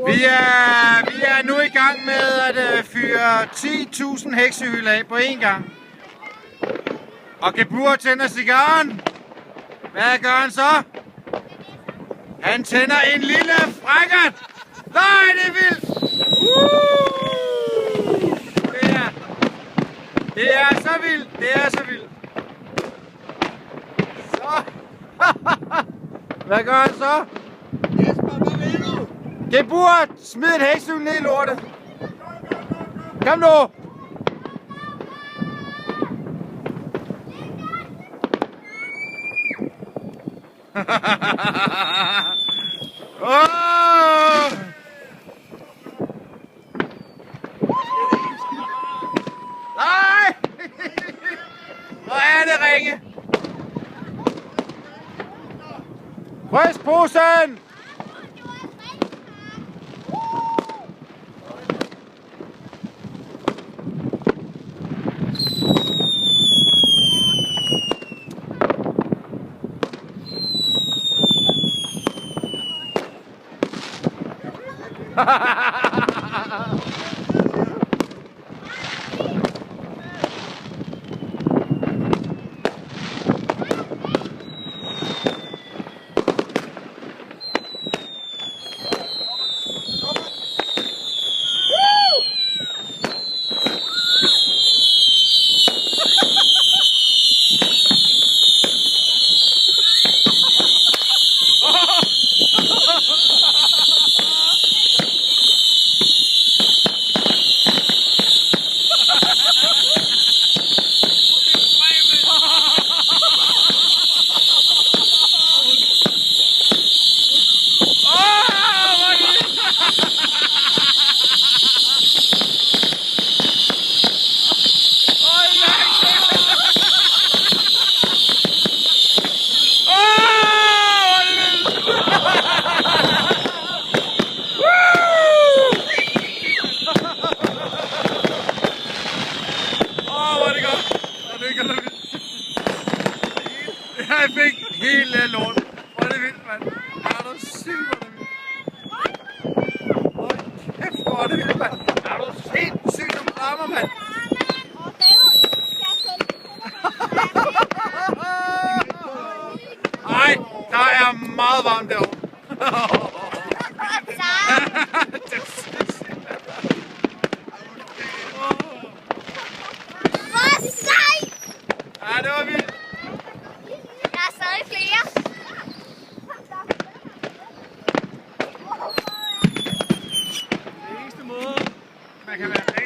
Vi er nu i gang med at fyre 10.000 heksehylder af på én gang. Og Gebur tænder cigaren. Hvad gør han så? Han tænder en lille frækkert. Nej, det er vildt! Det er så vildt. Det er så vildt. Så. Hvad gør han så? Jesper, hvad vil du? Gebur, smid et heksehyl ned i lortet. Kom nu! Oh! Nej! Hvor er det ringe? Frisk posen! Jeg fik hele lorten. Hvor er det vildt, mand. Er du syg, hvor er det vildt. Hold kæft, hvor er det vildt, mand. Er du sindssygt, som rammer, mand. Ej, der er meget varmt derovre. Ja, det var vildt. Der er stadig flere. Det eneste måde, man kan være